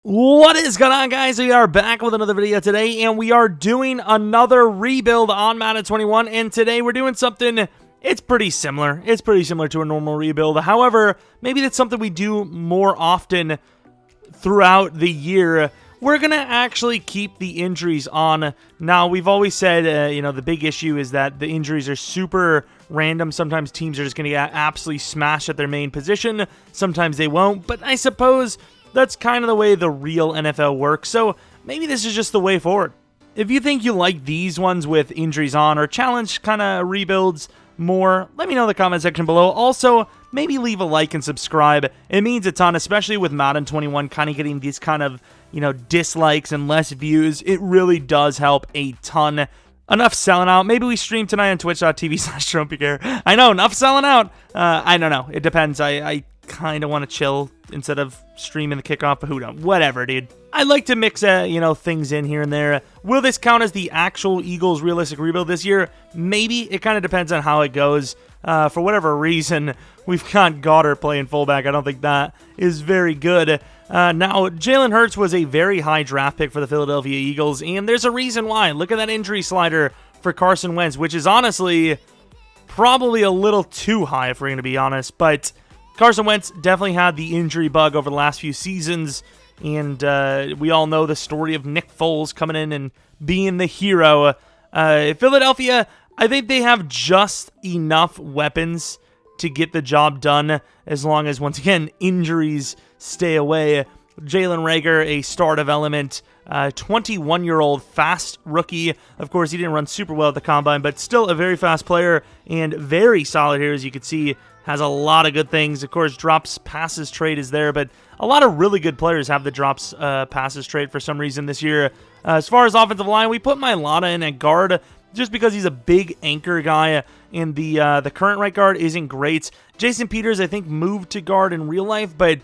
What is going on, guys? We are back with another video today, and we are doing another rebuild on Madden 21, and today we're doing something, it's pretty similar. It's pretty similar to a normal rebuild. However, maybe that's something we do more often throughout the year. We're going to actually keep the injuries on. Now, we've always said, the big issue is that the injuries are super random. Sometimes teams are just going to get absolutely smashed at their main position. Sometimes they won't, but I suppose that's kind of the way the real NFL works, so maybe this is just the way forward. If you think you like these ones with injuries on or challenge kind of rebuilds more, let me know in the comment section below. Also, maybe leave a like and subscribe. It means a ton, especially with Madden 21 kind of getting these kind of, dislikes and less views. It really does help a ton. Enough selling out. Maybe we stream tonight on twitch.tv/Jeromepkr. I know, enough selling out. I don't know. It depends. I kind of want to chill instead of streaming the kickoff, but who knows? Whatever, dude. I like to mix, things in here and there. Will this count as the actual Eagles realistic rebuild this year? Maybe. It kind of depends on how it goes. For whatever reason, we've got Goddard playing fullback. I don't think that is very good. Now, Jalen Hurts was a very high draft pick for the Philadelphia Eagles, and there's a reason why. Look at that injury slider for Carson Wentz, which is honestly probably a little too high if we're going to be honest, but Carson Wentz definitely had the injury bug over the last few seasons, and we all know the story of Nick Foles coming in and being the hero. Philadelphia, I think they have just enough weapons to get the job done as long as, once again, injuries stay away. Jalen Reagor, a star development, 21-year-old fast rookie. Of course, he didn't run super well at the Combine, but still a very fast player and very solid here, as you can see. Has a lot of good things. Of course, drops passes trade is there, but a lot of really good players have the drops passes trade for some reason this year. As far as offensive line, we put Mailata in at guard just because he's a big anchor guy, and the current right guard isn't great. Jason Peters, I think, moved to guard in real life, but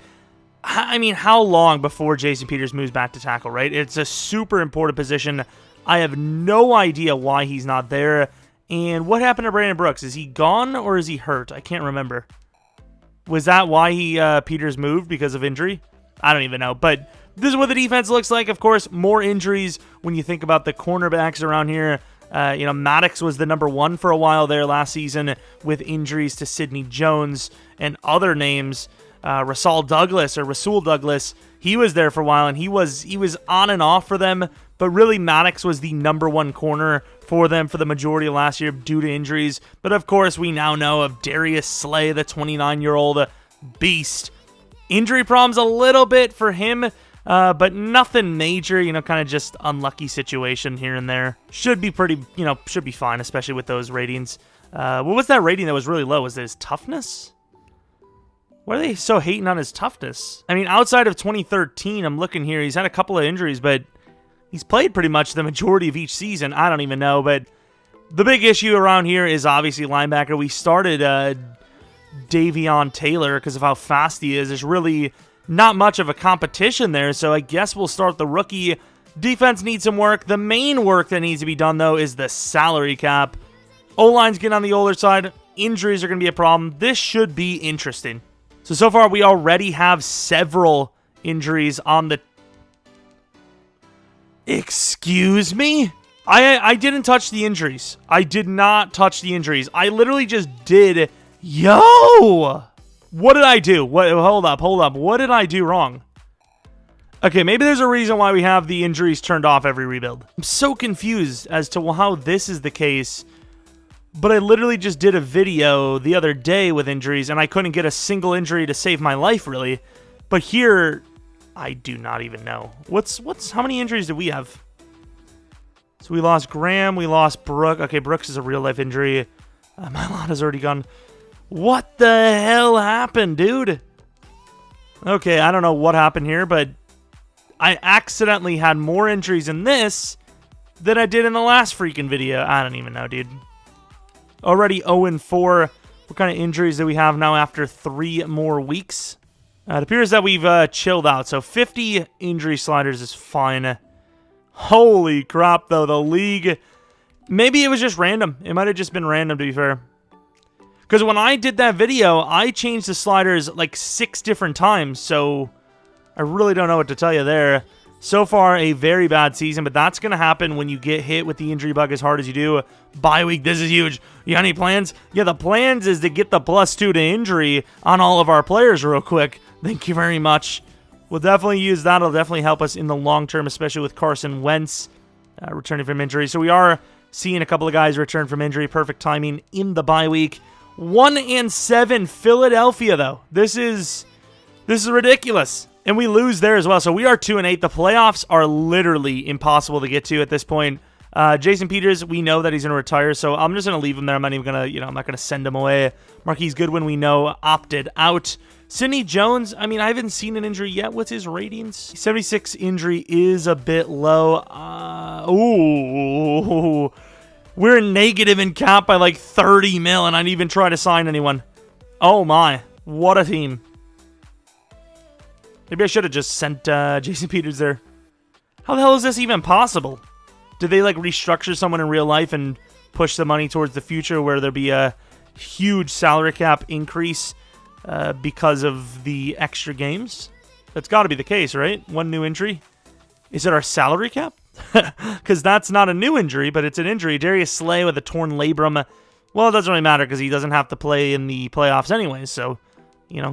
I mean, how long before Jason Peters moves back to tackle, right? It's a super important position. I have no idea why he's not there. And what happened to Brandon Brooks? Is he gone or is he hurt? I can't remember. Was that why Peters moved, because of injury? I don't even know. But this is what the defense looks like. Of course, more injuries when you think about the cornerbacks around here. Maddox was the number one for a while there last season with injuries to Sidney Jones and other names. Rasul Douglas, he was there for a while, and he was on and off for them. But really, Maddox was the number one corner for them for the majority of last year due to injuries. But of course, we now know of Darius Slay, the 29-year-old beast. Injury problems a little bit for him, but nothing major, kind of just unlucky situation here and there. Should be should be fine, especially with those ratings. What was that rating that was really low? Was it his toughness? Why are they so hating on his toughness? I mean, outside of 2013, I'm looking here, he's had a couple of injuries, but he's played pretty much the majority of each season. I don't even know, but the big issue around here is obviously linebacker. We started Davion Taylor because of how fast he is. There's really not much of a competition there, so I guess we'll start the rookie. Defense needs some work. The main work that needs to be done, though, is the salary cap. O-line's getting on the older side. Injuries are going to be a problem. This should be interesting. So far, we already have several injuries on the... Excuse me? I didn't touch the injuries. I did not touch the injuries. I literally just did... Yo! What did I do? Hold up. What did I do wrong? Okay, maybe there's a reason why we have the injuries turned off every rebuild. I'm so confused as to how this is the case. But I literally just did a video the other day with injuries, and I couldn't get a single injury to save my life, really. But here, I do not even know. How many injuries do we have? So we lost Graham, we lost Brooke. Okay, Brooks is a real-life injury. Mailata's already gone. What the hell happened, dude? Okay, I don't know what happened here, but I accidentally had more injuries in this than I did in the last freaking video. I don't even know, dude. Already 0-4. What kind of injuries do we have now after 3 more weeks? It appears that we've chilled out. So 50 injury sliders is fine. Holy crap, though. The league... Maybe it was just random. It might have just been random, to be fair. Because when I did that video, I changed the sliders like 6 different times. So I really don't know what to tell you there. So far, a very bad season, but that's going to happen when you get hit with the injury bug as hard as you do. Bye week, this is huge. You got any plans? Yeah, the plans is to get the +2 to injury on all of our players real quick. Thank you very much. We'll definitely use that. It'll definitely help us in the long term, especially with Carson Wentz returning from injury. So we are seeing a couple of guys return from injury. Perfect timing in the bye week. 1-7 Philadelphia, though. This is ridiculous. And we lose there as well. So we are 2-8. The playoffs are literally impossible to get to at this point. Jason Peters, we know that he's going to retire, so I'm just going to leave him there. I'm not even going to, I'm not going to send him away. Marquise Goodwin, we know, opted out. Sidney Jones, I mean, I haven't seen an injury yet. What's his ratings? 76 injury is a bit low. We're negative in cap by like 30 mil, and I didn't even try to sign anyone. Oh my, what a team. Maybe I should have just sent Jason Peters there. How the hell is this even possible? Did they like restructure someone in real life and push the money towards the future where there'd be a huge salary cap increase because of the extra games? That's got to be the case, right? One new injury. Is it our salary cap? Because that's not a new injury, but it's an injury. Darius Slay with a torn labrum. Well, it doesn't really matter because he doesn't have to play in the playoffs anyways. So,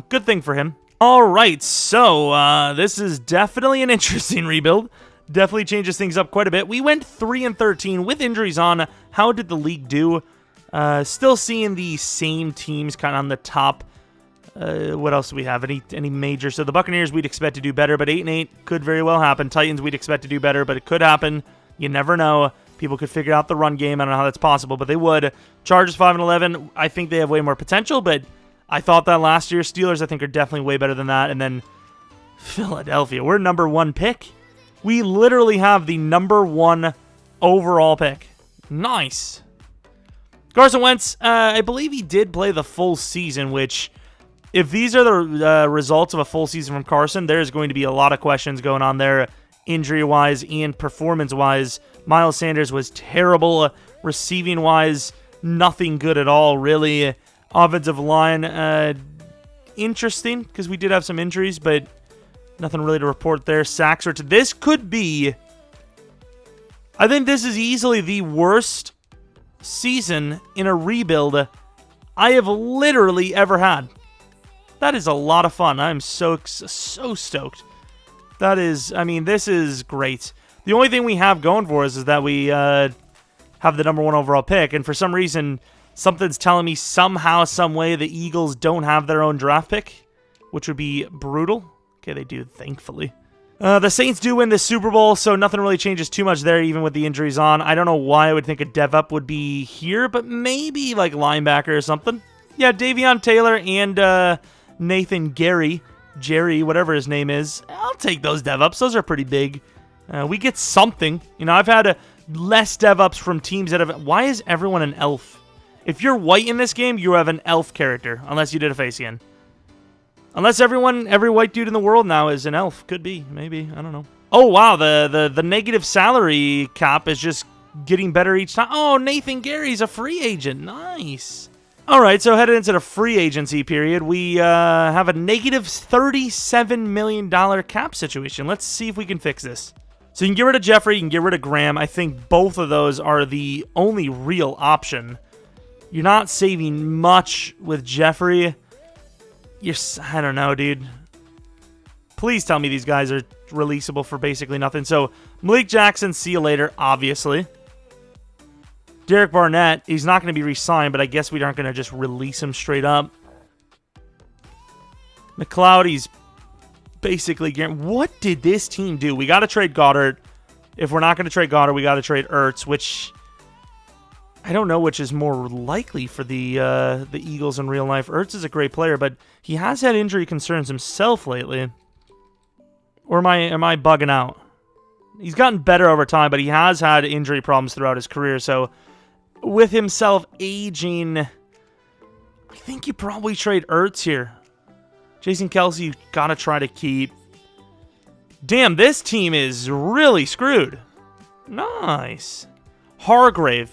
good thing for him. All right, so this is definitely an interesting rebuild. Definitely changes things up quite a bit. We went 3-13 with injuries on. How did the league do? Still seeing the same teams kind of on the top. What else do we have? Any major? So the Buccaneers, we'd expect to do better, but 8-8 could very well happen. Titans, we'd expect to do better, but it could happen. You never know. People could figure out the run game. I don't know how that's possible, but they would. Chargers 5-11. I think they have way more potential, but I thought that last year. Steelers, I think, are definitely way better than that. And then Philadelphia, we're number 1 pick. We literally have the number 1 overall pick. Nice. Carson Wentz, I believe he did play the full season, which, if these are the results of a full season from Carson, there's going to be a lot of questions going on there, injury-wise and performance-wise. Miles Sanders was terrible. Receiving-wise, nothing good at all, really. Offensive line, interesting, because we did have some injuries, but nothing really to report there. Sacks or this could be, I think this is easily the worst season in a rebuild I have literally ever had. That is a lot of fun. I'm so stoked. That is, I mean, this is great. The only thing we have going for us is that we have the number 1 overall pick, and for some reason, something's telling me somehow, some way, the Eagles don't have their own draft pick, which would be brutal. Okay, they do, thankfully. The Saints do win the Super Bowl, so nothing really changes too much there, even with the injuries on. I don't know why I would think a dev up would be here, but maybe like linebacker or something. Yeah, Davion Taylor and Nathan Jerry, whatever his name is. I'll take those dev ups. Those are pretty big. We get something. I've had less dev ups from teams that have... Why is everyone an elf? If you're white in this game, you have an elf character, unless you did a face scan. Unless every white dude in the world now is an elf. Could be, maybe, I don't know. Oh, wow, the negative salary cap is just getting better each time. Oh, Nathan Gary's a free agent. Nice. All right, so headed into the free agency period, we have a negative $37 million cap situation. Let's see if we can fix this. So you can get rid of Jeffrey, you can get rid of Graham. I think both of those are the only real option. You're not saving much with Jeffrey. I don't know, dude. Please tell me these guys are releasable for basically nothing. So, Malik Jackson, see you later, obviously. Derek Barnett, he's not going to be re-signed, but I guess we aren't going to just release him straight up. McLeod, he's basically... What did this team do? We got to trade Goddard. If we're not going to trade Goddard, we got to trade Ertz, which... I don't know which is more likely for the Eagles in real life. Ertz is a great player, but he has had injury concerns himself lately. Or am I bugging out? He's gotten better over time, but he has had injury problems throughout his career. So with himself aging, I think you probably trade Ertz here. Jason Kelsey, you got to try to keep. Damn, this team is really screwed. Nice. Hargrave.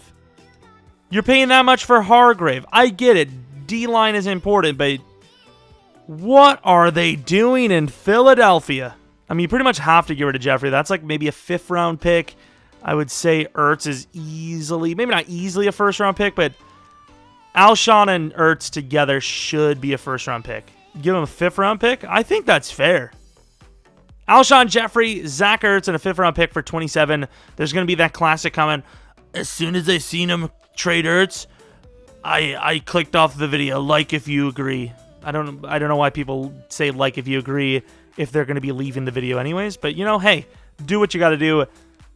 You're paying that much for Hargrave. I get it. D-line is important, but what are they doing in Philadelphia? I mean, you pretty much have to get rid of Jeffrey. That's like maybe a 5th round pick. I would say Ertz is easily, maybe not easily a 1st round pick, but Alshon and Ertz together should be a 1st round pick. Give him a 5th round pick? I think that's fair. Alshon Jeffrey, Zach Ertz, and a 5th round pick for 27. There's going to be that classic comment. As soon as I seen him trade Ertz, I clicked off the video. Like if you agree. I don't know why people say like if you agree if they're going to be leaving the video anyways. But, you know, hey, do what you got to do.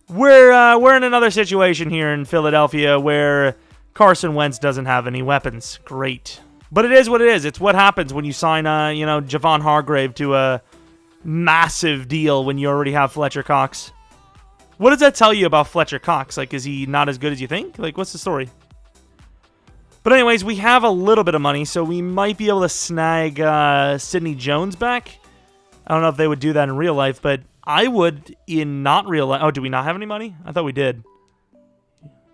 We're in another situation here in Philadelphia where Carson Wentz doesn't have any weapons. Great. But it is what it is. It's what happens when you sign, Javon Hargrave to a massive deal when you already have Fletcher Cox. What does that tell you about Fletcher Cox? Like, is he not as good as you think? Like, what's the story? But anyways, we have a little bit of money, so we might be able to snag Sidney Jones back. I don't know if they would do that in real life, but I would in not real life. Oh, do we not have any money? I thought we did.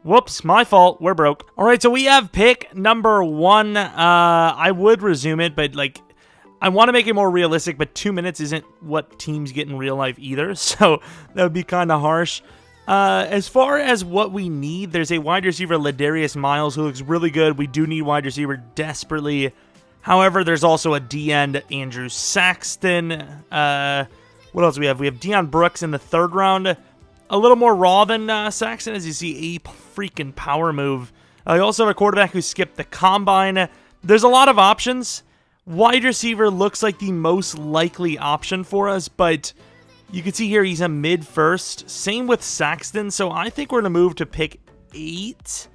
Whoops, my fault. We're broke. All right, so we have pick number 1. I would resume it, but, like, I want to make it more realistic, but 2 minutes isn't what teams get in real life either, so that would be kind of harsh. As far as what we need, there's a wide receiver, Ladarius Miles, who looks really good. We do need wide receiver desperately. However, there's also a D-end, Andrew Saxton. What else do we have? We have Deion Brooks in the 3rd round. A little more raw than Saxton, as you see, a freaking power move. You also have a quarterback who skipped the combine. There's a lot of options. Wide receiver looks like the most likely option for us, but you can see here he's a mid-first. Same with Saxton, so I think we're going to move to pick 8.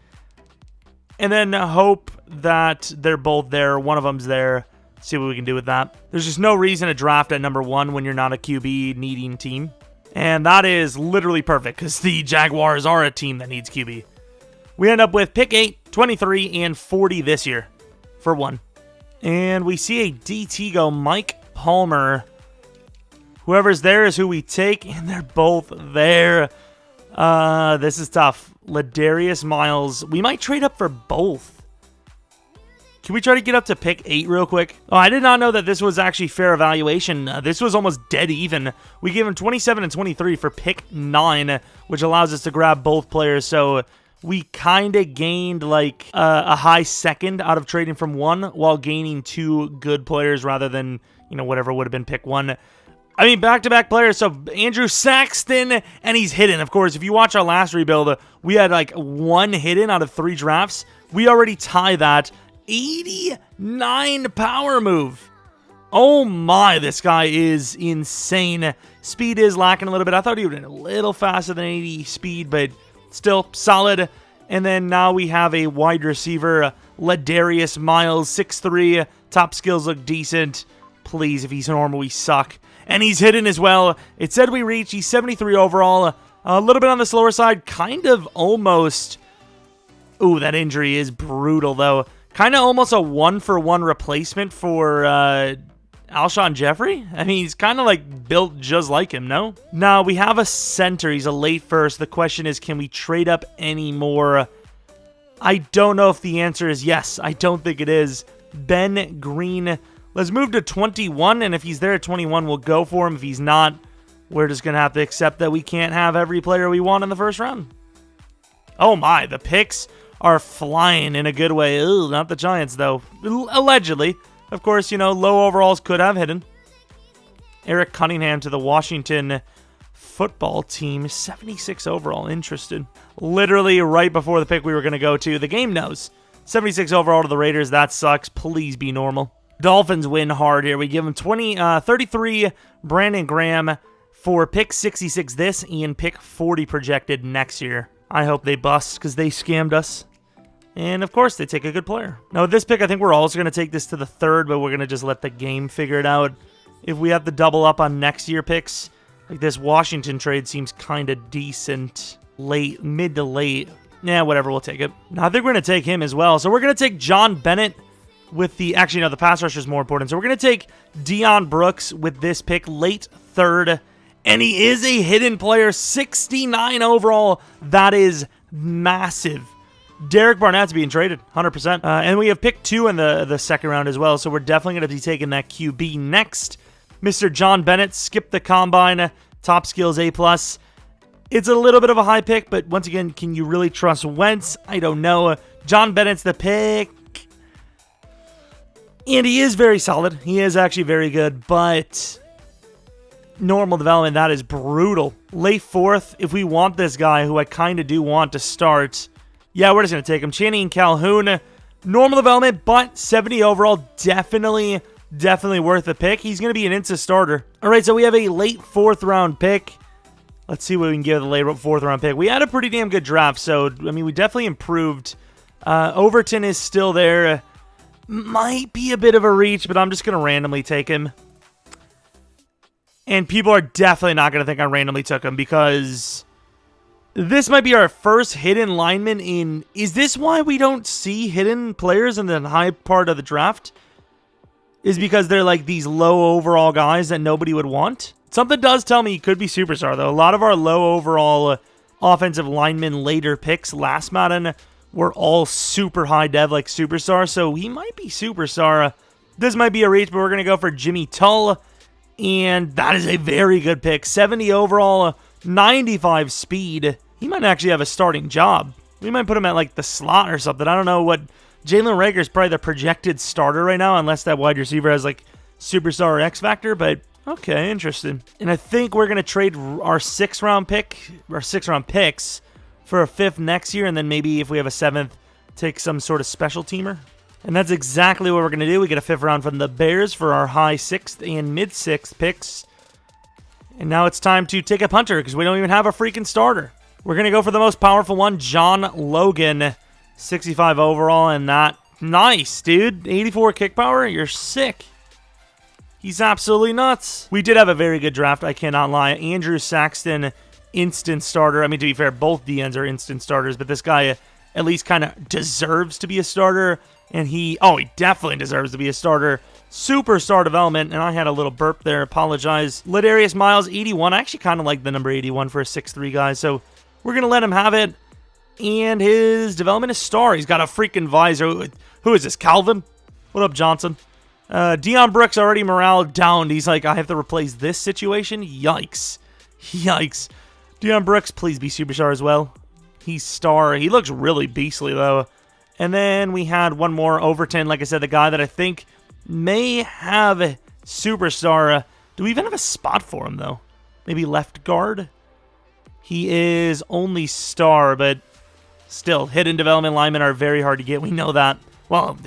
And then hope that they're both there. One of them's there. See what we can do with that. There's just no reason to draft at number 1 when you're not a QB needing team. And that is literally perfect because the Jaguars are a team that needs QB. We end up with pick 8, 23, and 40 this year for 1. And we see a DT go, Mike Palmer. Whoever's there is who we take, and they're both there. This is tough. Ladarius Miles. We might trade up for both. Can we try to get up to pick 8 real quick? Oh, I did not know that this was actually fair evaluation. This was almost dead even. We gave him 27 and 23 for pick 9, which allows us to grab both players. So we kind of gained like a high second out of trading from 1 while gaining 2 good players rather than, whatever would have been pick 1. I mean, back-to-back players. So Andrew Saxton, and he's hidden. Of course, if you watch our last rebuild, we had like 1 hidden out of 3 drafts. We already tie that. 89 power move. Oh my, this guy is insane. Speed is lacking a little bit. I thought he would have been a little faster than 80 speed, but still solid. And then now we have a wide receiver, Ladarius Miles, 6'3". Top skills look decent. Please, if he's normal, we suck. And he's hidden as well. It said we reached. He's 73 overall. A little bit on the slower side. Kind of almost. Ooh, that injury is brutal, though. Kind of almost a 1-for-1 replacement for Alshon Jeffrey. I mean, he's kind of like built just like him, no? Now, we have a center. He's a late first. The question is, can we trade up any more? I don't know if the answer is yes. I don't think it is. Ben Green. Let's move to 21, and if he's there at 21, we'll go for him. If he's not, we're just going to have to accept that we can't have every player we want in the first round. Oh my, the picks are flying in a good way. Ugh, not the Giants, though. Allegedly. Of course, low overalls could have hidden. Eric Cunningham to the Washington football team. 76 overall. Interested. Literally right before the pick we were going to go to. The game knows. 76 overall to the Raiders. That sucks. Please be normal. Dolphins win hard here. We give them 33 Brandon Graham for pick 66 this and pick 40 projected next year. I hope they bust because they scammed us. And, of course, they take a good player. Now, with this pick, I think we're also going to take this to the 3rd, but we're going to just let the game figure it out. If we have to double up on next year picks, like this Washington trade seems kind of decent. Late, mid to late. Yeah, whatever, we'll take it. Now, I think we're going to take him as well. So we're going to take John Bennett with the... Actually, no, the pass rusher is more important. So we're going to take Deion Brooks with this pick, late 3rd. And he is a hidden player, 69 overall. That is massive. Derek Barnett's being traded, 100%. And we have pick 2 in the second round as well, so we're definitely going to be taking that QB next. Mr. John Bennett skipped the combine, top skills A+. It's a little bit of a high pick, but once again, can you really trust Wentz? I don't know. John Bennett's the pick. And he is very solid. He is actually very good, but normal development, that is brutal. Late 4th, if we want this guy, who I kind of do want to start, yeah, we're just going to take him. Channing Calhoun, normal development, but 70 overall, definitely worth a pick. He's going to be an instant starter. All right, so we have a late 4th round pick. Let's see what we can give the late 4th round pick. We had a pretty damn good draft, so, I mean, we definitely improved. Overton is still there. Might be a bit of a reach, but I'm just going to randomly take him. And people are definitely not going to think I randomly took him, because this might be our first hidden lineman in... Is this why we don't see hidden players in the high part of the draft? Is because they're like these low overall guys that nobody would want? Something does tell me he could be superstar, though. A lot of our low overall offensive lineman later picks last Madden were all super high dev, like superstar, so he might be superstar. This might be a reach, but we're going to go for Jimmy Tull, and that is a very good pick. 70 overall, 95 speed. He might actually have a starting job. We might put him at like the slot or something. I don't know what... Jalen Reagor is probably the projected starter right now, unless that wide receiver has like superstar or X Factor, but okay, interesting. And I think we're going to trade our 6th round pick, our 6th round picks, for a 5th next year, and then maybe if we have a 7th, take some sort of special teamer. And that's exactly what we're going to do. We get a 5th round from the Bears for our high 6th and mid 6th picks. And now it's time to take a punter, because we don't even have a freaking starter. We're going to go for the most powerful one, John Logan. 65 overall, and that... Nice, dude. 84 kick power? You're sick. He's absolutely nuts. We did have a very good draft, I cannot lie. Andrew Saxton, instant starter. I mean, to be fair, both DNs are instant starters, but this guy at least kind of deserves to be a starter, and he definitely deserves to be a starter. Superstar development, and I had a little burp there. Apologize. Ladarius Miles, 81. I actually kind of like the number 81 for a 6'3 guy, so we're going to let him have it. And his development is star. He's got a freaking visor. Who is this, Calvin? What up, Johnson? Deion Brooks already morale down. He's like, I have to replace this situation? Yikes. Yikes. Deion Brooks, please be superstar as well. He's star. He looks really beastly, though. And then we had one more, Overton. Like I said, the guy that I think may have a superstar. Do we even have a spot for him, though? Maybe left guard? He is only star, but... Still, hidden development linemen are very hard to get. We know that. Well,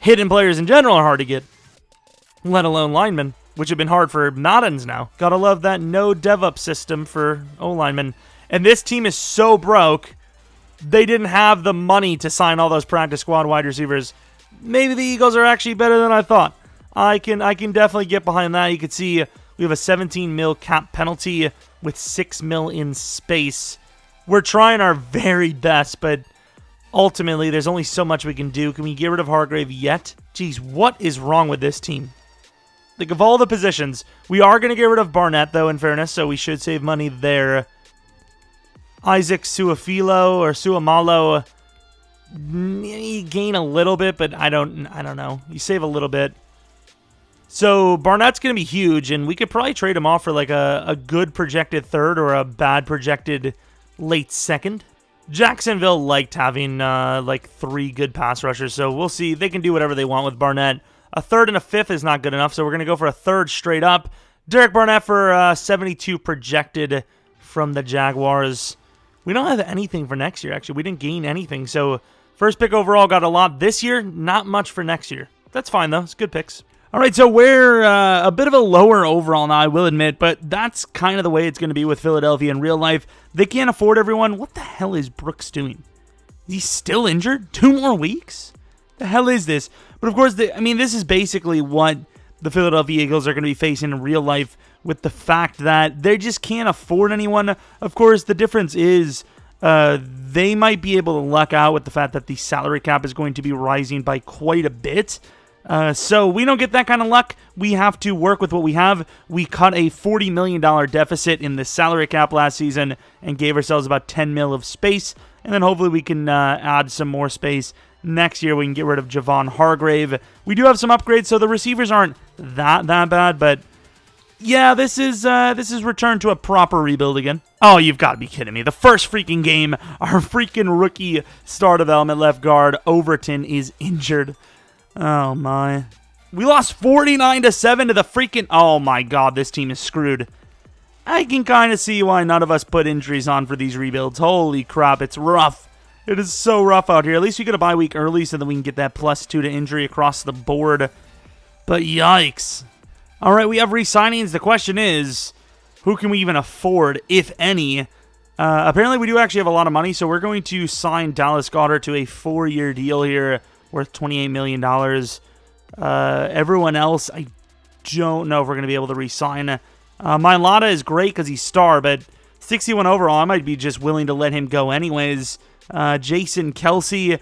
hidden players in general are hard to get. Let alone linemen, which have been hard for Maddens now. Gotta love that no DevUp system for O-linemen. And this team is so broke, they didn't have the money to sign all those practice squad wide receivers. Maybe the Eagles are actually better than I thought. I can definitely get behind that. You can see we have a 17 mil cap penalty with 6 mil in space. We're trying our very best, but ultimately, there's only so much we can do. Can we get rid of Hargrave yet? Jeez, what is wrong with this team? Like, of all the positions, we are going to get rid of Barnett, though, in fairness, so we should save money there. Isaac Suamalo, you gain a little bit, but I don't know. You save a little bit. So Barnett's going to be huge, and we could probably trade him off for like a good projected 3rd or a bad projected late 2nd. Jacksonville liked having like 3 good pass rushers, so we'll see. They can do whatever they want with Barnett. A 3rd and a 5th is not good enough, so we're going to go for a 3rd straight up. Derek Barnett for 72 projected from the Jaguars. We don't have anything for next year, actually. We didn't gain anything, so first pick overall got a lot this year, not much for next year. That's fine, though. It's good picks. All right, so we're a bit of a lower overall now, I will admit, but that's kind of the way it's going to be with Philadelphia in real life. They can't afford everyone. What the hell is Brooks doing? He's still injured? 2 more weeks? The hell is this? But of course, this is basically what the Philadelphia Eagles are going to be facing in real life with the fact that they just can't afford anyone. Of course, the difference is they might be able to luck out with the fact that the salary cap is going to be rising by quite a bit. So we don't get that kind of luck. We have to work with what we have. We cut a $40 million deficit in the salary cap last season and gave ourselves about 10 mil of space. And then hopefully we can add some more space. Next year we can get rid of Javon Hargrave. We do have some upgrades, so the receivers aren't that bad, but Yeah, this is return to a proper rebuild again. Oh, you've got to be kidding me. The first freaking game, our freaking rookie star development left guard, Overton, is injured. Oh, my. We lost 49-7 to the freaking... Oh, my God, this team is screwed. I can kind of see why none of us put injuries on for these rebuilds. Holy crap, it's rough. It is so rough out here. At least we get a bye week early so that we can get that +2 to injury across the board. But yikes. All right, we have re-signings. The question is, who can we even afford, if any? Apparently, we do actually have a lot of money, so we're going to sign Dallas Goddard to a 4-year deal here worth $28 million. Everyone else, I don't know if we're going to be able to re-sign. Mailata is great because he's star, but 61 overall, I might be just willing to let him go anyways. Jason Kelsey,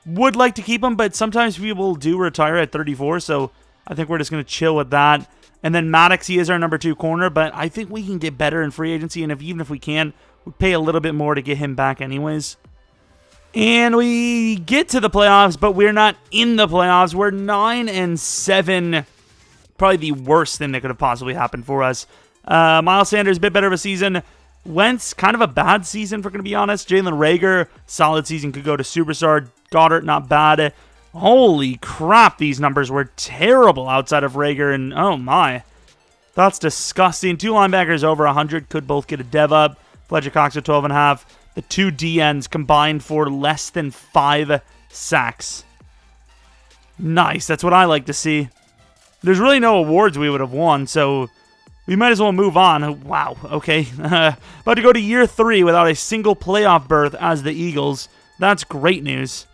would like to keep him, but sometimes people do retire at 34, so I think we're just going to chill with that. And then Maddox, he is our number 2 corner, but I think we can get better in free agency, and even if we can, we pay a little bit more to get him back anyways. And we get to the playoffs, but we're not in the playoffs. We're 9-7. Probably the worst thing that could have possibly happened for us. Miles Sanders, a bit better of a season. Wentz, kind of a bad season, if we're going to be honest. Jalen Reagor, solid season, could go to superstar. Goddard, not bad. Holy crap, these numbers were terrible outside of Reagor, and oh my. That's disgusting. 2 linebackers over 100 could both get a dev up. Fletcher Cox at 12.5. The 2 DNs combined for less than 5 sacks. Nice, that's what I like to see. There's really no awards we would have won, so we might as well move on. Wow, okay. About to go to year 3 without a single playoff berth as the Eagles. That's great news.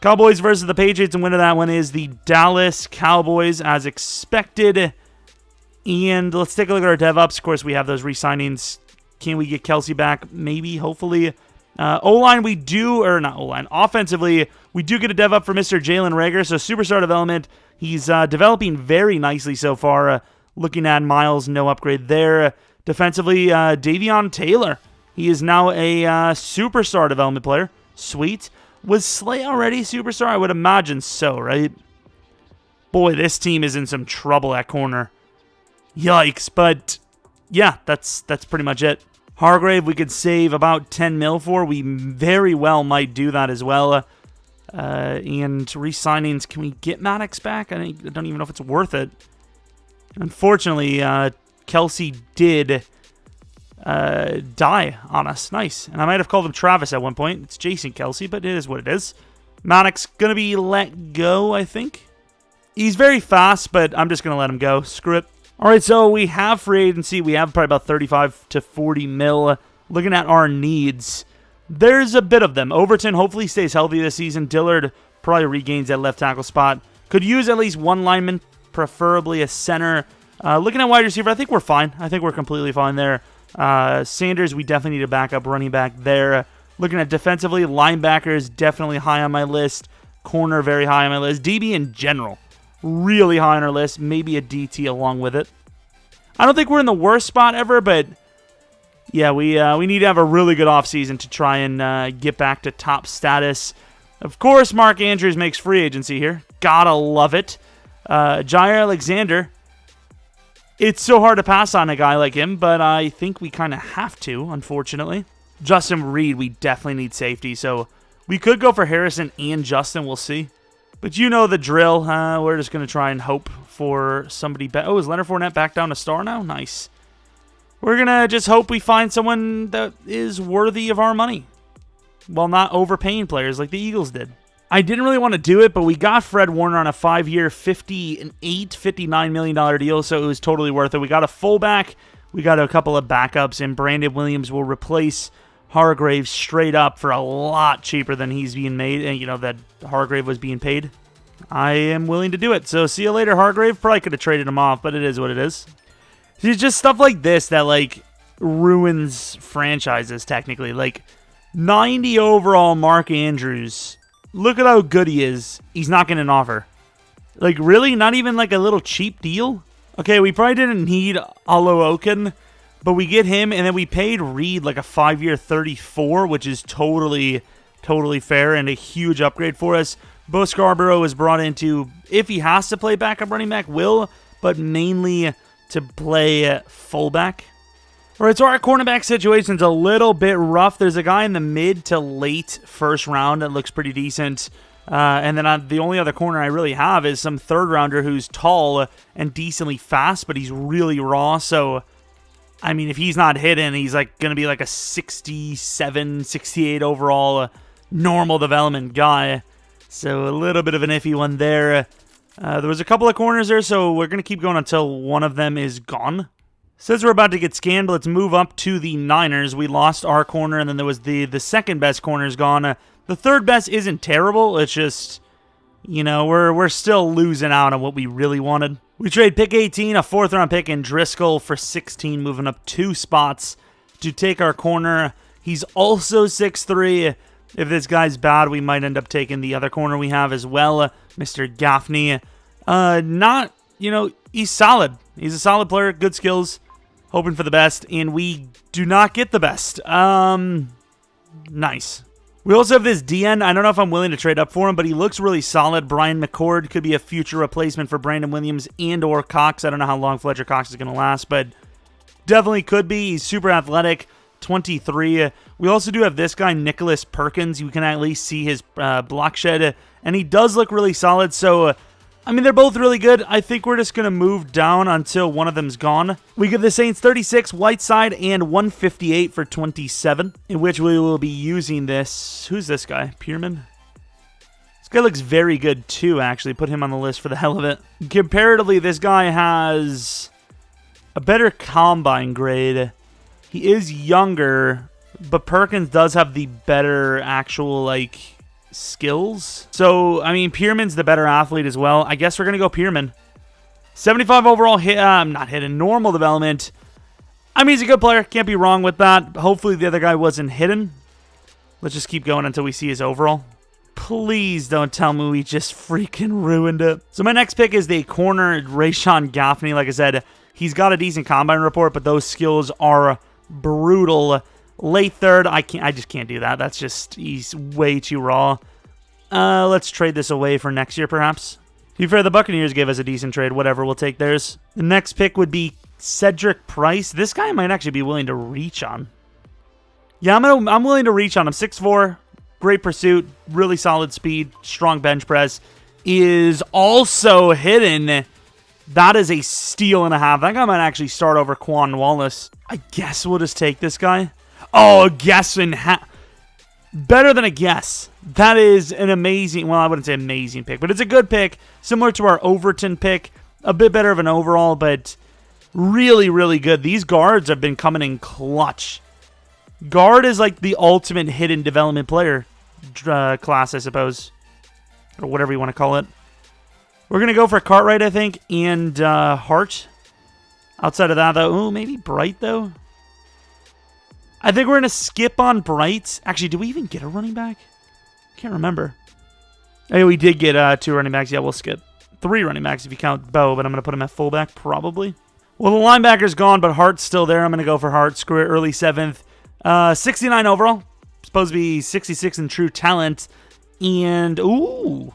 Cowboys versus the Patriots, and winner of that one is the Dallas Cowboys, as expected. And let's take a look at our dev-ups. Of course, we have those re-signings. Can we get Kelsey back? Maybe, hopefully. O-line, we do, or not O-line, offensively, we do get a dev-up for Mr. Jalen Reagor, so superstar development. He's developing very nicely so far. Looking at Miles, no upgrade there. Defensively, Davion Taylor. He is now a superstar development player. Sweet. Was Slay already superstar? I would imagine so, right? Boy, this team is in some trouble at corner. Yikes, but yeah, that's pretty much it. Hargrave, we could save about 10 mil for. We very well might do that as well. And re-signings, can we get Maddox back? I don't even know if it's worth it. Unfortunately, Kelsey did die on us. Nice. And I might have called him Travis at one point. It's Jason Kelsey, but it is what it is. Maddox going to be let go, I think. He's very fast, but I'm just going to let him go. Screw it. All right, so we have free agency. We have probably about 35 to 40 mil. Looking at our needs, there's a bit of them. Overton hopefully stays healthy this season. Dillard probably regains that left tackle spot. Could use at least one lineman, preferably a center. Looking at wide receiver, I think we're fine. I think we're completely fine there. Sanders, we definitely need a backup running back there. Looking at defensively, linebackers, definitely high on my list. Corner, very high on my list. DB in general, really high on our list. Maybe a DT along with it. I don't think we're in the worst spot ever, but yeah, we need to have a really good offseason to try and get back to top status. Of course, Mark Andrews makes free agency here. Gotta love it. Jair Alexander. It's so hard to pass on a guy like him, but I think we kind of have to, unfortunately. Justin Reed, we definitely need safety, so we could go for Harrison and Justin. We'll see. But you know the drill. We're just going to try and hope for somebody back. Oh, is Leonard Fournette back down to star now? Nice. We're going to just hope we find someone that is worthy of our money while not overpaying players like the Eagles did. I didn't really want to do it, but we got Fred Warner on a 5-year, $59 million deal, so it was totally worth it. We got a fullback, we got a couple of backups, and Brandon Williams will replace Hargrave straight up for a lot cheaper than he's being made, and that Hargrave was being paid. I am willing to do it, so see you later, Hargrave. Probably could have traded him off, but it is what it is. It's just stuff like this that, ruins franchises, technically. 90 overall Mark Andrews. Look at how good he is. He's not getting an offer. Really? Not even a little cheap deal? Okay, we probably didn't need Alookun, but we get him, and then we paid Reed a 5-year 34, which is totally fair and a huge upgrade for us. Bo Scarborough is brought into, if he has to play backup running back, but but mainly to play fullback. All right, so our cornerback situation's a little bit rough. There's a guy in the mid to late first round that looks pretty decent. And then the only other corner I really have is some third rounder who's tall and decently fast, but he's really raw. So, I mean, if he's not hidden, he's like going to be like a 67, 68 overall normal development guy. So a little bit of an iffy one there. There was a couple of corners there, so we're going to keep going until one of them is gone. Since we're about to get scanned, let's move up to the Niners. We lost our corner, and then there was the second best corner's gone. The third best isn't terrible. It's just, you know, we're still losing out on what we really wanted. We trade pick 18, a 4th round pick, and Driscoll for 16, moving up 2 spots to take our corner. He's also 6'3". If this guy's bad, we might end up taking the other corner we have as well, Mr. Gaffney. He's solid. He's a solid player, good skills, hoping for the best, and we do not get the best. Nice. We also have this DN. I don't know if I'm willing to trade up for him, but he looks really solid. Brian McCord could be a future replacement for Brandon Williams and or Cox. I don't know how long Fletcher Cox is going to last, but definitely could be. He's super athletic, 23. We also do have this guy, Nicholas Perkins. You can at least see his block shed, and he does look really solid. So, I mean, they're both really good. I think we're just going to move down until one of them's gone. We give the Saints 36, Whiteside, and 158 for 27, in which we will be using this. Who's this guy? Pierman? This guy looks very good, too, actually. Put him on the list for the hell of it. Comparatively, this guy has a better combine grade. He is younger, but Perkins does have the better actual, skills. So, I mean, Pierman's the better athlete as well. I guess we're going to go Pierman. 75 overall, not hidden, normal development. I mean, he's a good player. Can't be wrong with that. Hopefully the other guy wasn't hidden. Let's just keep going until we see his overall. Please don't tell me we just freaking ruined it. So my next pick is the corner, Rayshawn Gaffney. Like I said, he's got a decent combine report, but those skills are brutal. Late third, I just can't do that. That's just, he's way too raw. Let's trade this away for next year, perhaps. To be fair, the Buccaneers gave us a decent trade. Whatever, we'll take theirs. The next pick would be Cedric Price. This guy might actually be willing to reach on. Yeah, I'm willing to reach on him. 6'4", great pursuit, really solid speed, strong bench press. Is also hidden. That is a steal and a half. That guy might actually start over Quan Wallace. I guess we'll just take this guy. Oh, a guess and better than a guess. That is an amazing, well, I wouldn't say amazing pick, but it's a good pick. Similar to our Overton pick. A bit better of an overall, but really, really good. These guards have been coming in clutch. Guard is like the ultimate hidden development player class, I suppose. Or whatever you want to call it. We're going to go for Cartwright, I think, and Hart. Outside of that, though, ooh, maybe Bright, though. I think we're going to skip on Bright. Actually, did we even get a running back? Can't remember. Hey, we did get 2 running backs. Yeah, we'll skip 3 running backs if you count Bo, but I'm going to put him at fullback, probably. Well, the linebacker's gone, but Hart's still there. I'm going to go for Hart. Screw it, early 7th. 69 overall. Supposed to be 66 in true talent. And, ooh,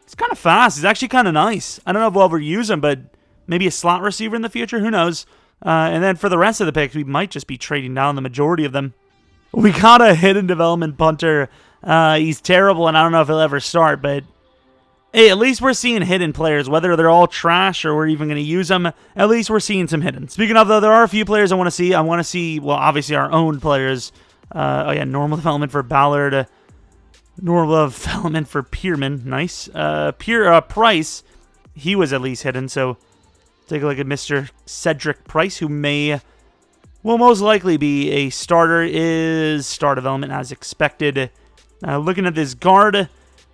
it's kind of fast. He's actually kind of nice. I don't know if we'll ever use him, but maybe a slot receiver in the future. Who knows? And then for the rest of the picks, we might just be trading down the majority of them. We got a hidden development punter. He's terrible, and I don't know if he'll ever start, but hey, at least we're seeing hidden players. Whether they're all trash or we're even going to use them, at least we're seeing some hidden. Speaking of, though, there are a few players I want to see. I want to see, well, obviously our own players. Normal development for Ballard. Normal development for Pierman. Nice. Price, he was at least hidden, so take a look at Mr. Cedric Price, who will most likely be a starter. Is star development as expected. Looking at this guard,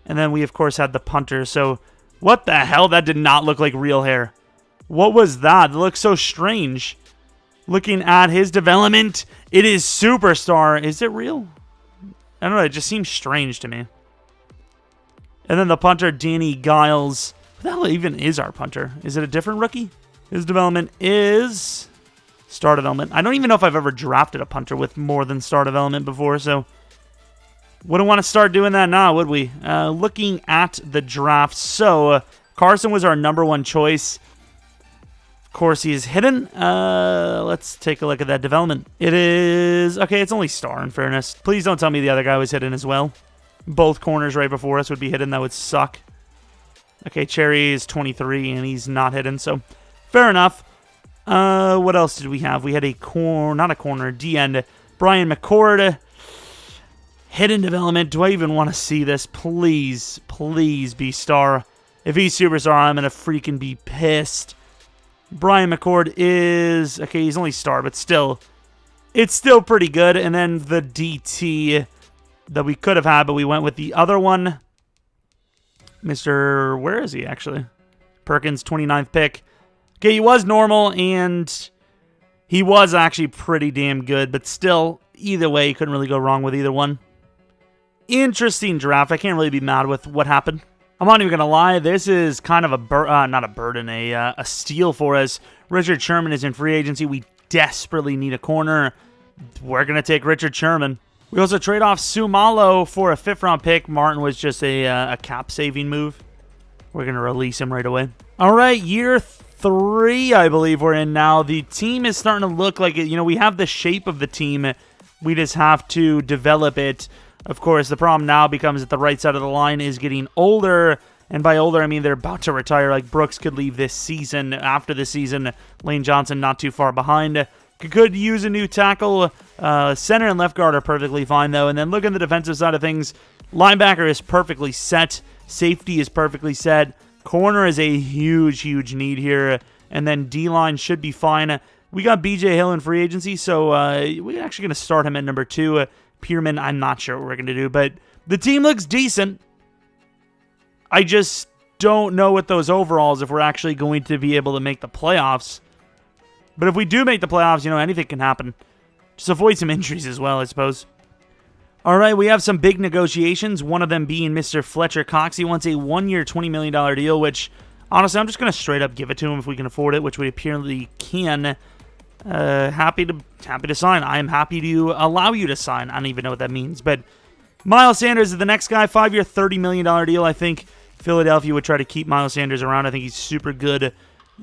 and then we, of course, had the punter. So, what the hell? That did not look like real hair. What was that? It looks so strange. Looking at his development, it is superstar. Is it real? I don't know. It just seems strange to me. And then the punter, Danny Giles. What the hell even is our punter? Is it a different rookie? His development is star development. I don't even know if I've ever drafted a punter with more than star development before, so wouldn't want to start doing that now, would we? Looking at the draft, so Carson was our #1 choice. course, he is hidden. Let's take a look at that development. It is... Okay, it's only star, in fairness. Please don't tell me the other guy was hidden as well. Both corners right before us would be hidden. That would suck. Okay, Cherry is 23, and he's not hidden, so fair enough. What else did we have? We had a not a corner, D-end. Brian McCord. Hidden development. Do I even want to see this? Please, please be star. If he's superstar, I'm going to freaking be pissed. Brian McCord is... Okay, he's only star, but still. It's still pretty good. And then the DT that we could have had, but we went with the other one. Mr. Where is he, actually? Perkins, 29th pick. Okay, he was normal, and he was actually pretty damn good, but still, either way, you couldn't really go wrong with either one. Interesting draft. I can't really be mad with what happened. I'm not even going to lie. This is kind of a not a burden, a steal for us. Richard Sherman is in free agency. We desperately need a corner. We're going to take Richard Sherman. We also trade off Sumalo for a 5th-round pick. Martin was just a cap-saving move. We're going to release him right away. All right, year 3, I believe we're in now. The team is starting to look like it. You know, we have the shape of the team. We just have to develop it. Of course, the problem now becomes that the right side of the line is getting older. And by older, I mean they're about to retire. Like, Brooks could leave this season. After this season, Lane Johnson not too far behind. Could use a new tackle. Center and left guard are perfectly fine, though. And then look at the defensive side of things. Linebacker is perfectly set. Safety is perfectly set. Corner is a huge, huge need here. And then D-line should be fine. We got B.J. Hill in free agency, so we're actually going to start him at number 2. Pierman, I'm not sure what we're going to do. But the team looks decent. I just don't know with those overalls if we're actually going to be able to make the playoffs. But if we do make the playoffs, you know, anything can happen. Just avoid some injuries as well, I suppose. All right, we have some big negotiations, one of them being Mr. Fletcher Cox. He wants a 1-year, $20 million deal, which, honestly, I'm just going to straight up give it to him if we can afford it, which we apparently can. Happy to sign. I am happy to allow you to sign. I don't even know what that means. But Miles Sanders is the next guy, 5-year, $30 million deal. I think Philadelphia would try to keep Miles Sanders around. I think he's super good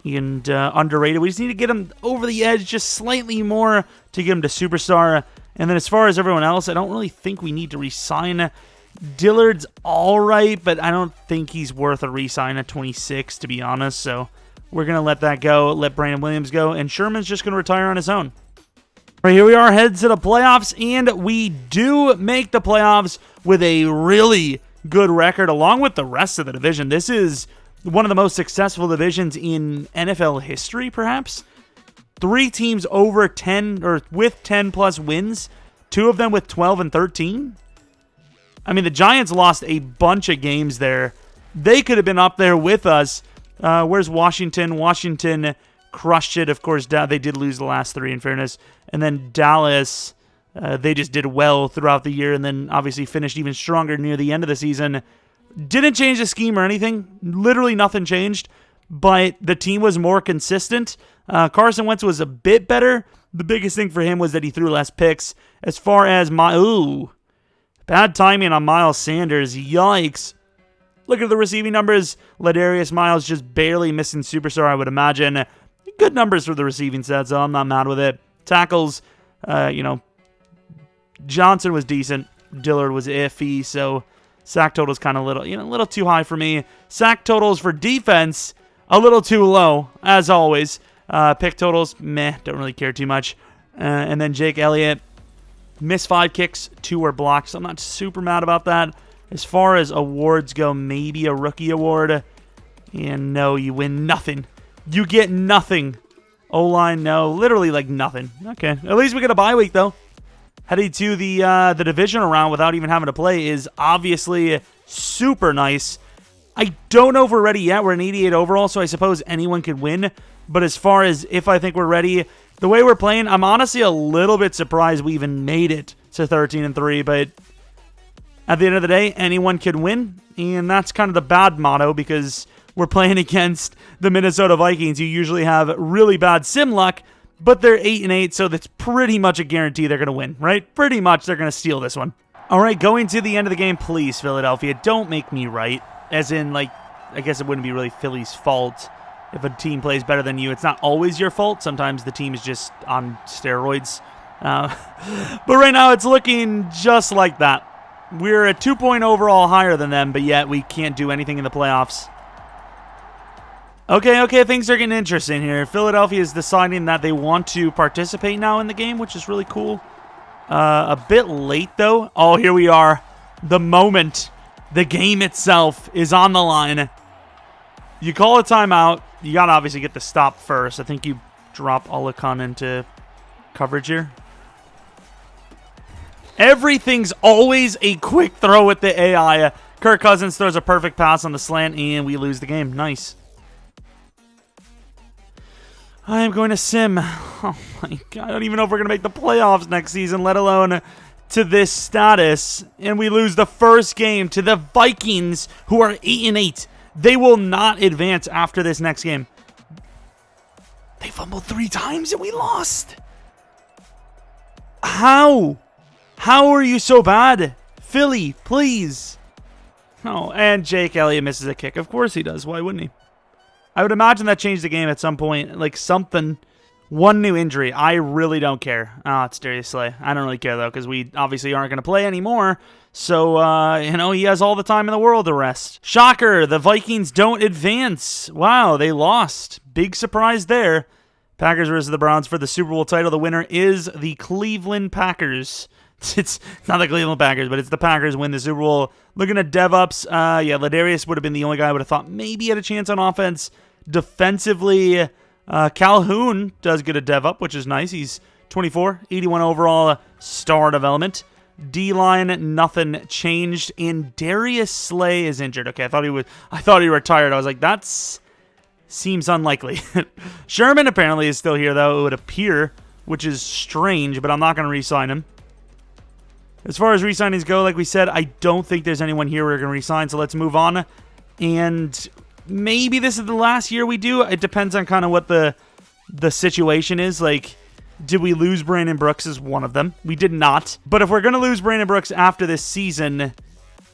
and underrated. We just need to get him over the edge just slightly more to get him to superstar. And then as far as everyone else, I don't really think we need to re-sign. Dillard's all right, but I don't think he's worth a re-sign at 26, to be honest. So we're going to let that go, let Brandon Williams go, and Sherman's just going to retire on his own. Right, here we are, heads to the playoffs, and we do make the playoffs with a really good record, along with the rest of the division. This is one of the most successful divisions in NFL history, perhaps. 3 teams over 10 or with 10 plus wins, 2 of them with 12 and 13. I mean, the Giants lost a bunch of games there. They could have been up there with us. Where's Washington? Washington crushed it. Of course, they did lose the last 3 in fairness. And then Dallas, they just did well throughout the year and then obviously finished even stronger near the end of the season. Didn't change the scheme or anything. Literally nothing changed. But the team was more consistent. Carson Wentz was a bit better. The biggest thing for him was that he threw less picks. As far as bad timing on Miles Sanders. Yikes. Look at the receiving numbers. Ladarius Miles just barely missing superstar, I would imagine. Good numbers for the receiving stats, so I'm not mad with it. Tackles, Johnson was decent. Dillard was iffy, so sack total's kind of a little too high for me. Sack totals for defense, a little too low, as always. Pick totals, meh, don't really care too much. And then Jake Elliott, missed 5 kicks, 2 were blocked, so I'm not super mad about that. As far as awards go, maybe a rookie award. And no, you win nothing. You get nothing. O-line, no. Literally, like, nothing. Okay. At least we get a bye week, though. Heading to the divisional round without even having to play is obviously super nice. I don't know if we're ready yet. We're an 88 overall, so I suppose anyone could win. But as far as if I think we're ready, the way we're playing, I'm honestly a little bit surprised we even made it to 13-3. But at the end of the day, anyone can win. And that's kind of the bad motto because we're playing against the Minnesota Vikings, who usually have really bad sim luck, but they're 8-8, so that's pretty much a guarantee they're going to win, right? Pretty much they're going to steal this one. All right, going to the end of the game, please, Philadelphia. Don't make me right. As in, like, I guess it wouldn't be really Philly's fault. if a team plays better than you, it's not always your fault. Sometimes the team is just on steroids. But right now it's looking just like that. We're a 2-point overall higher than them, but yet we can't do anything in the playoffs. Okay, things are getting interesting here. Philadelphia is deciding that they want to participate now in the game, which is really cool. A bit late, though. Oh, here we are. The moment the game itself is on the line. You call a timeout. You got to obviously get the stop first. I think you drop Olakon into coverage here. Everything's always a quick throw with the AI. Kirk Cousins throws a perfect pass on the slant, and we lose the game. Nice. I am going to sim. Oh my God, I don't even know if we're going to make the playoffs next season, let alone to this status. And we lose the first game to the Vikings, who are 8-8. They will not advance after this next game. They fumbled 3 times and we lost. How? How are you so bad? Philly, please. Oh, and Jake Elliott misses a kick. Of course he does. Why wouldn't he? I would imagine that changed the game at some point. Like something. One new injury. I really don't care. Oh, it's Darius Slay. I don't really care, though, because we obviously aren't going to play anymore. So, he has all the time in the world to rest. Shocker. The Vikings don't advance. Wow, they lost. Big surprise there. Packers versus the Browns for the Super Bowl title. The winner is the Cleveland Packers. It's not the Cleveland Packers, but it's the Packers win the Super Bowl. Looking at DevUps, Ladarius would have been the only guy I would have thought maybe had a chance on offense. Defensively, Calhoun does get a DevUp, which is nice. He's 24, 81 overall, star development. D-line, nothing changed, and Darius Slay is injured. Okay, I thought he retired. I was like, seems unlikely. Sherman apparently is still here, though, it would appear, which is strange, but I'm not going to re-sign him. As far as re-signings go, like we said, I don't think there's anyone here we're going to re-sign, so let's move on. And maybe this is the last year we do. It depends on kind of what the situation is. Like, did we lose Brandon Brooks as one of them? We did not. But if we're going to lose Brandon Brooks after this season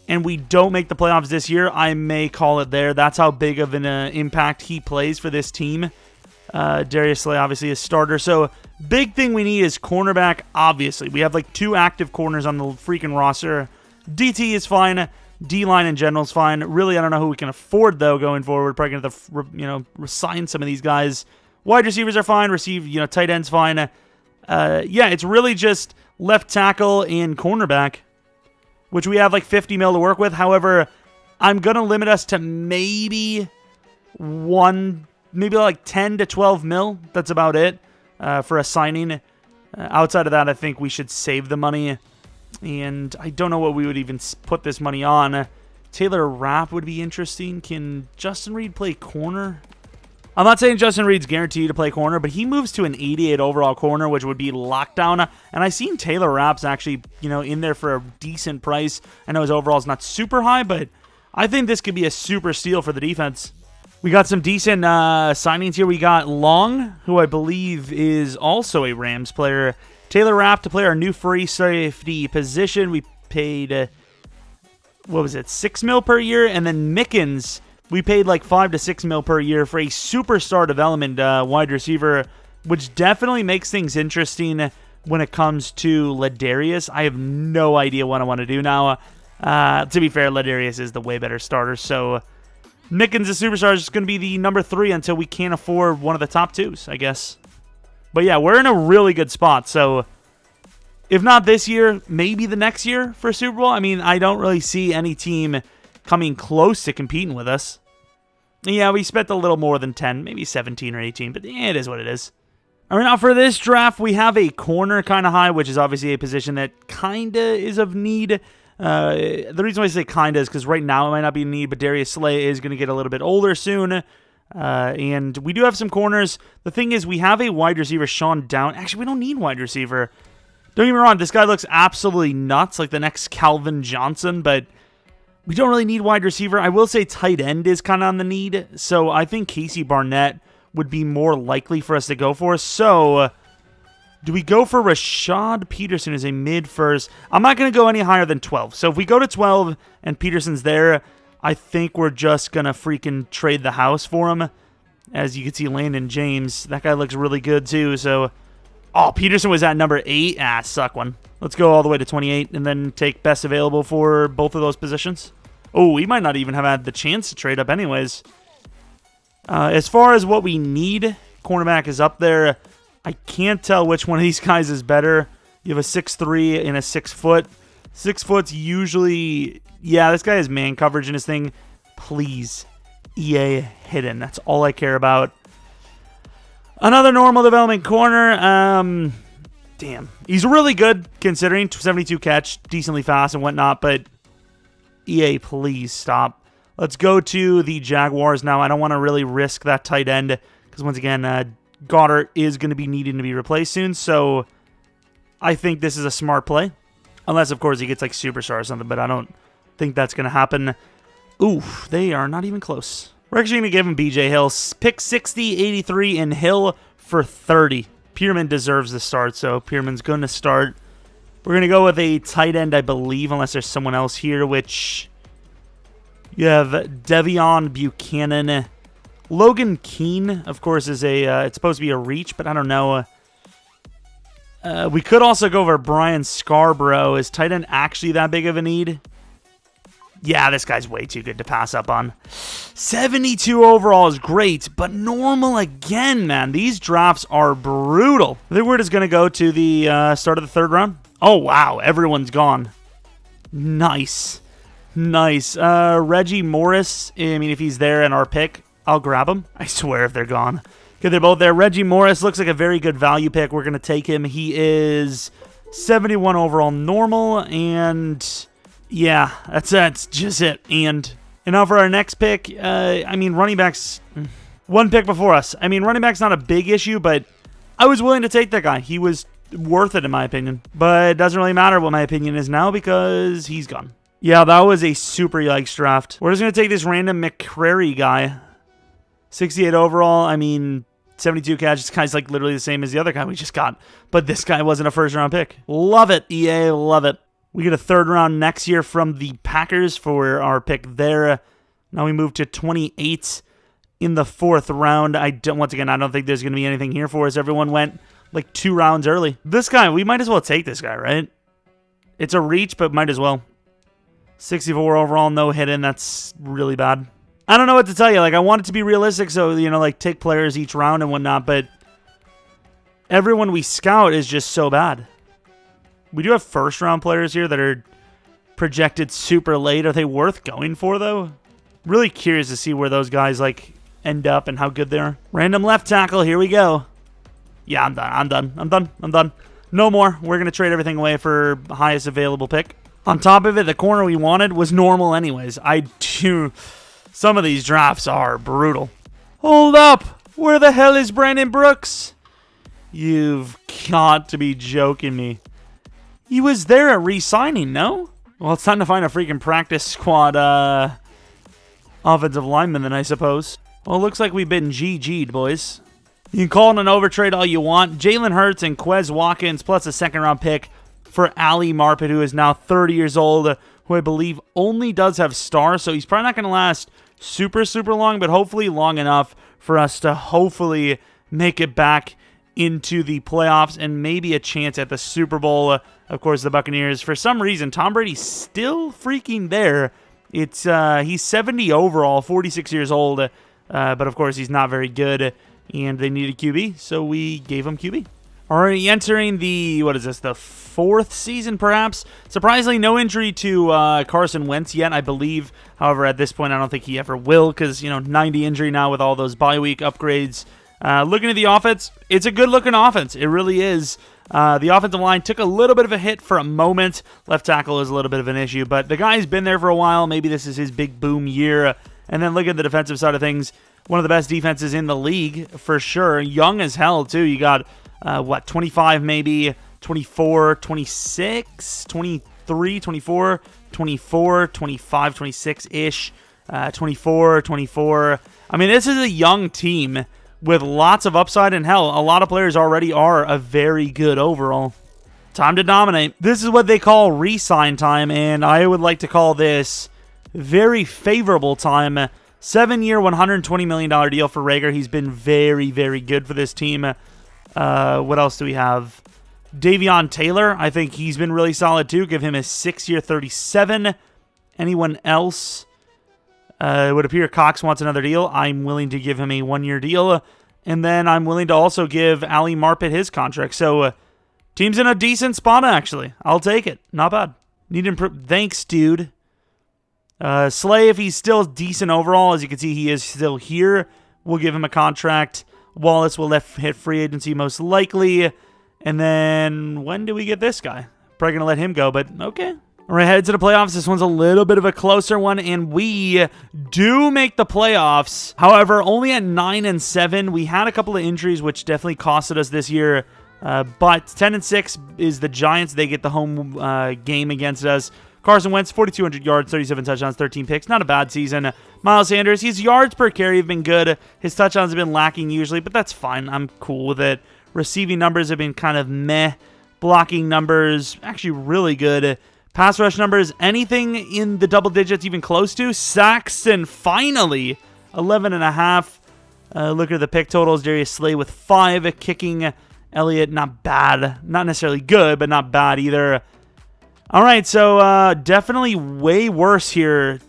and we don't make the playoffs this year, I may call it there. That's how big of an impact he plays for this team. Darius Slay obviously is starter. So big thing we need is cornerback, obviously. We have like 2 active corners on the freaking roster. DT is fine. D-line in general is fine. Really, I don't know who we can afford, though, going forward. Probably going to have to, resign some of these guys. Wide receivers are fine. Tight ends fine. It's really just left tackle and cornerback, which we have like 50 mil to work with. However, I'm going to limit us to maybe like 10 to 12 mil. That's about it for a signing. Outside of that, I think we should save the money. And I don't know what we would even put this money on. Taylor Rapp would be interesting. Can Justin Reed play corner? I'm not saying Justin Reed's guaranteed to play corner, but he moves to an 88 overall corner, which would be lockdown. And I've seen Taylor Rapp's actually, in there for a decent price. I know his overall is not super high, but I think this could be a super steal for the defense. We got some decent signings here. We got Long, who I believe is also a Rams player. Taylor Rapp to play our new free safety position. We paid, 6 mil per year? And then Mickens, we paid like 5 to 6 mil per year for a superstar development wide receiver, which definitely makes things interesting when it comes to Ladarius. I have no idea what I want to do now. To be fair, Ladarius is the way better starter, so Mickens, the superstar, is just going to be the number 3 until we can't afford one of the top 2s, I guess. But yeah, we're in a really good spot. So if not this year, maybe the next year for Super Bowl. I mean, I don't really see any team coming close to competing with us. Yeah, we spent a little more than 10, maybe 17 or 18, but it is what it is. All right, now for this draft, we have a corner kind of high, which is obviously a position that kind of is of need. The reason why I say kind of is because right now it might not be a need, but Darius Slay is going to get a little bit older soon. And we do have some corners. The thing is, we have a wide receiver, Sean Down. Actually, we don't need wide receiver. Don't get me wrong, this guy looks absolutely nuts, like the next Calvin Johnson, but we don't really need wide receiver. I will say tight end is kind of on the need, so I think Casey Barnett would be more likely for us to go for. So, do we go for Rashad Peterson as a mid-first? I'm not going to go any higher than 12. So, if we go to 12 and Peterson's there, I think we're just going to freaking trade the house for him. As you can see, Landon James, that guy looks really good too. So, oh, Peterson was at number 8. Ah, suck one. Let's go all the way to 28 and then take best available for both of those positions. Oh, we might not even have had the chance to trade up anyways. As far as what we need, cornerback is up there. I can't tell which one of these guys is better. You have a 6'3" and a 6 foot. 6 foot's usually, yeah, this guy has man coverage in his thing. Please, EA hidden. That's all I care about. Another normal development corner. Damn. He's really good considering 72 catch, decently fast and whatnot, but EA, please stop. Let's go to the Jaguars now. I don't want to really risk that tight end because, once again, Goddard is going to be needing to be replaced soon, so I think this is a smart play. Unless, of course, he gets like superstar or something, but I don't think that's going to happen. Oof, they are not even close. We're actually going to give him BJ Hill. Pick 60, 83, and Hill for 30. Pierman deserves the start, so Pierman's going to start. We're going to go with a tight end, I believe, unless there's someone else here, which you have Devion Buchanan. Logan Keane, of course, is it's supposed to be a reach, but I don't know. We could also go over Brian Scarborough. Is tight end actually that big of a need? Yeah, this guy's way too good to pass up on. 72 overall is great, but normal again, man. These drafts are brutal. I think we're just going to go to the start of the 3rd round. Oh, wow. Everyone's gone. Nice. Nice. Reggie Morris, I mean, if he's there in our pick, I'll grab him. I swear if they're gone. Okay, they're both there. Reggie Morris looks like a very good value pick. We're going to take him. He is 71 overall normal, and yeah, that's just it. And now for our next pick, I mean, running backs, one pick before us. I mean, running back's not a big issue, but I was willing to take that guy. He was worth it in my opinion. But it doesn't really matter what my opinion is now because he's gone. Yeah, that was a super yikes draft. We're just going to take this random McCrary guy. 68 overall. I mean, 72 catch. This guy's like literally the same as the other guy we just got. But this guy wasn't a first-round pick. Love it, EA. Love it. We get a 3rd round next year from the Packers for our pick there. Now we move to 28 in the 4th round. Once again, I don't think there's going to be anything here for us. Everyone went like 2 rounds early. This guy, we might as well take this guy, right? It's a reach, but might as well. 64 overall, no hidden. That's really bad. I don't know what to tell you. Like, I want it to be realistic, so, you know, like, take players each round and whatnot, but everyone we scout is just so bad. We do have first-round players here that are projected super late. Are they worth going for, though? Really curious to see where those guys, like, end up and how good they are. Random left tackle. Here we go. Yeah, I'm done. No more. We're going to trade everything away for highest available pick. On top of it, the corner we wanted was normal anyways. Some of these drafts are brutal. Hold up! Where the hell is Brandon Brooks? You've got to be joking me. He was there at re-signing, no? Well, it's time to find a freaking practice squad offensive lineman then, I suppose. Well, it looks like we've been GG'd, boys. You can call it an overtrade all you want. Jalen Hurts and Quez Watkins plus a 2nd-round pick for Ali Marpet, who is now 30 years old, who I believe only does have stars, so he's probably not going to last super long, but hopefully long enough for us to hopefully make it back into the playoffs and maybe a chance at the Super Bowl. Of course, the Buccaneers, for some reason, Tom Brady's still freaking there. It's he's 70 overall, 46 years old, but of course he's not very good, and they need a QB, so we gave him QB. Already entering the, the 4th season, perhaps? Surprisingly, no injury to Carson Wentz yet, I believe. However, at this point, I don't think he ever will because, 90 injury now with all those bye week upgrades. Looking at the offense, it's a good-looking offense. It really is. The offensive line took a little bit of a hit for a moment. Left tackle is a little bit of an issue, but the guy's been there for a while. Maybe this is his big boom year. And then look at the defensive side of things. One of the best defenses in the league, for sure. Young as hell, too. You got 25 maybe, 24, 26, 23, 24, 24, 25, 26-ish, 24. I mean, this is a young team with lots of upside, and hell, a lot of players already are a very good overall. Time to dominate. This is what they call resign time, and I would like to call this very favorable time 7-year, $120 million deal for Reagor. He's been very, very good for this team. What else do we have? Davion Taylor, I think he's been really solid too. Give him a 6-year, $37. Anyone else? It would appear Cox wants another deal. I'm willing to give him a 1-year deal. And then I'm willing to also give Ali Marpet his contract. So, team's in a decent spot, actually. I'll take it. Not bad. Need to improve. Thanks, dude. Slay, if he's still decent overall, as you can see, he is still here. We'll give him a contract. Wallace will hit free agency most likely. And then, when do we get this guy? Probably going to let him go, but okay. All right, headed to the playoffs. This one's a little bit of a closer one, and we do make the playoffs. However, only at 9-7. We had a couple of injuries, which definitely costed us this year. But 10-6 is the Giants. They get the home game against us. Carson Wentz, 4,200 yards, 37 touchdowns, 13 picks. Not a bad season. Miles Sanders, his yards per carry have been good. His touchdowns have been lacking usually, but that's fine. I'm cool with it. Receiving numbers have been kind of meh. Blocking numbers, actually really good. Pass rush numbers, anything in the double digits even close to? Saxton, finally, 11.5. Look at the pick totals. Darius Slay with 5. Kicking, Elliott, not bad. Not necessarily good, but not bad either. All right, so definitely way worse here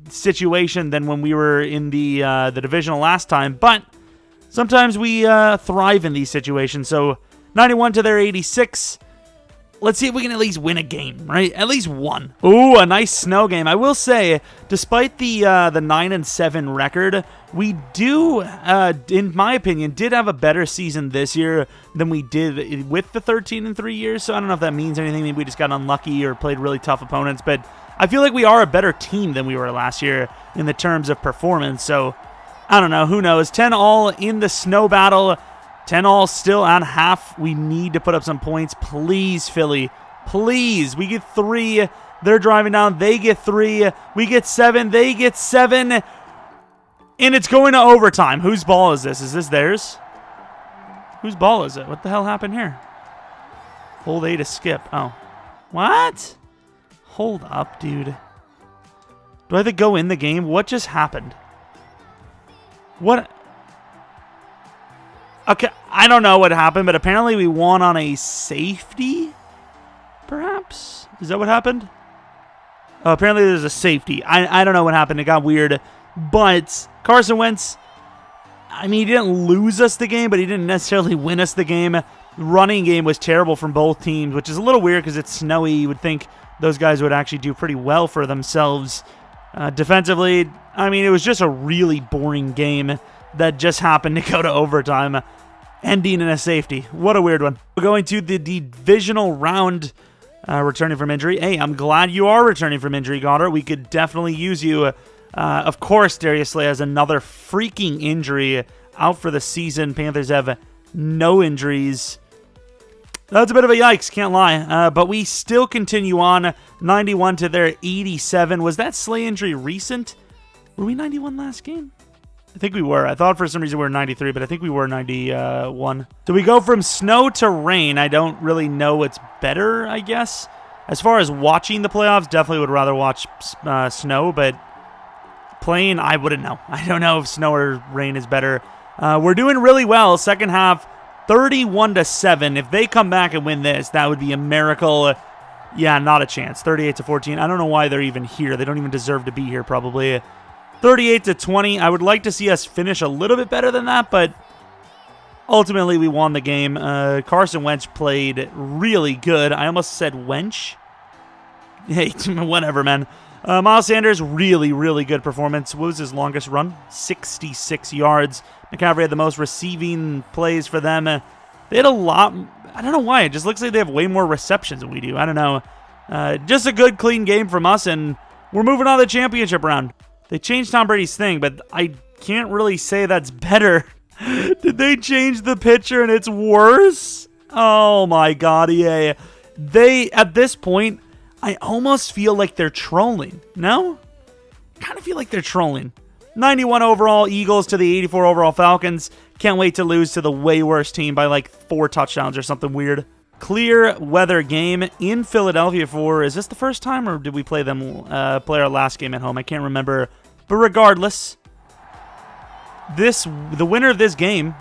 situation than when we were in the divisional last time. But sometimes we thrive in these situations. So 91 to their 86. Let's see if we can at least win a game, right? At least one. Ooh, a nice snow game. I will say, despite the 9-7 record, we do, in my opinion, did have a better season this year than we did with the 13-3 years. So I don't know if that means anything. Maybe we just got unlucky or played really tough opponents. But I feel like we are a better team than we were last year in the terms of performance. So I don't know. Who knows? 10 all in the snow battle. 10 all still on half. We need to put up some points. Please, Philly. Please. We get 3. They're driving down. They get 3. We get 7. They get 7. And it's going to overtime. Whose ball is this? Is this theirs? Whose ball is it? What the hell happened here? Hold A to skip. Oh. What? Hold up, dude. Do I have to go in the game? What just happened? What? Okay, I don't know what happened, but apparently we won on a safety, perhaps? Is that what happened? Oh, apparently there's a safety. I don't know what happened. It got weird. But Carson Wentz, I mean, he didn't lose us the game, but he didn't necessarily win us the game. The running game was terrible from both teams, which is a little weird because it's snowy. You would think those guys would actually do pretty well for themselves. Defensively, I mean, it was just a really boring game that just happened to go to overtime, ending in a safety. What a weird one. We're going to the divisional round, returning from injury. Hey, I'm glad you are returning from injury, Goddard. We could definitely use you. Of course, Darius Slay has another freaking injury, out for the season. Panthers have no injuries. That's a bit of a yikes, can't lie. But we still continue on, 91 to their 87. Was that Slay injury recent? Were we 91 last game? I think we were. I thought for some reason we were 93, but I think we were 91. So we go from snow to rain. I don't really know what's better, I guess. As far as watching the playoffs, definitely would rather watch snow, but playing, I wouldn't know. I don't know if snow or rain is better. We're doing really well. Second half, 31-7. If they come back and win this, that would be a miracle. Yeah, not a chance. 38-14. I don't know why they're even here. They don't even deserve to be here, probably. 38-20. I would like to see us finish a little bit better than that, but ultimately we won the game. Carson Wentz played really good. I almost said wench. Hey, whatever, man. Miles Sanders, really, really good performance. What was his longest run? 66 yards. McCaffrey had the most receiving plays for them. They had a lot. I don't know why. It just looks like they have way more receptions than we do. I don't know. Just a good, clean game from us, and we're moving on to the championship round. They changed Tom Brady's thing, but I can't really say that's better. Did they change the pitcher and it's worse? Oh my God, EA. They, at this point, I almost feel like they're trolling. No? I kind of feel like they're trolling. 91 overall Eagles to the 84 overall Falcons. Can't wait to lose to the way worse team by like 4 touchdowns or something weird. Clear weather game in Philadelphia for, is this the first time or did we play them, play our last game at home? I can't remember. But regardless, the winner of this game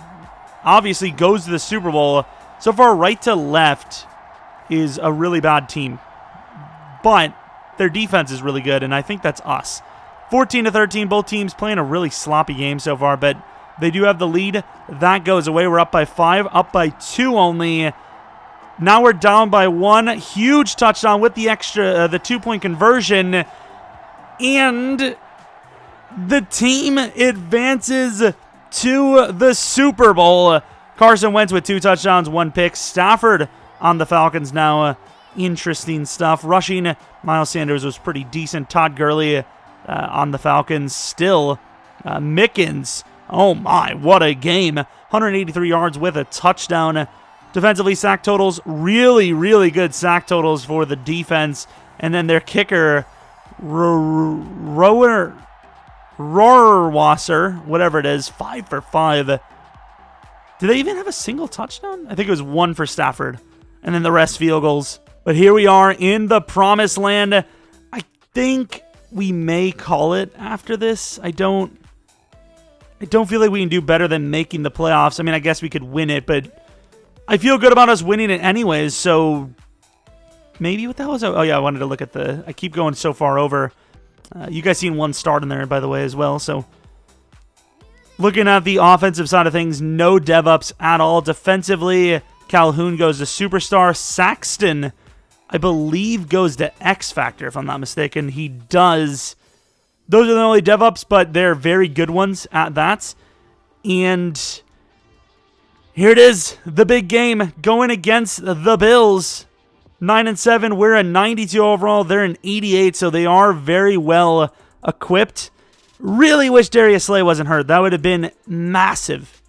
obviously goes to the Super Bowl. So far, right to left is a really bad team. But their defense is really good, and I think that's us. 14-13, both teams playing a really sloppy game so far, but they do have the lead. That goes away. We're up by 5, up by 2 only. Now we're down by 1. Huge touchdown with the extra, the 2-point conversion. And the team advances to the Super Bowl. Carson Wentz with 2 touchdowns, 1 pick. Stafford on the Falcons now. Interesting stuff. Rushing, Miles Sanders was pretty decent. Todd Gurley on the Falcons still. Mickens, oh my, what a game. 183 yards with a touchdown. Defensively, sack totals, really, really good sack totals for the defense. And then their kicker, Rohrwasser, whatever it is, 5 for 5. Did they even have a single touchdown? I think it was 1 for Stafford. And then the rest field goals. But here we are in the promised land. I think we may call it after this. I don't feel like we can do better than making the playoffs. I mean, I guess we could win it, but I feel good about us winning it anyways. So maybe what the hell is that? Oh yeah, I wanted to look at I keep going so far over. You guys seen 1 start in there, by the way, as well. So looking at the offensive side of things, no dev-ups at all. Defensively, Calhoun goes to superstar. Saxton, I believe, goes to X Factor, if I'm not mistaken. He does. Those are the only dev-ups, but they're very good ones at that. And here it is, the big game going against the Bills. 9-7, we're a 92 overall. They're an 88, so they are very well equipped. Really wish Darius Slay wasn't hurt. That would have been massive.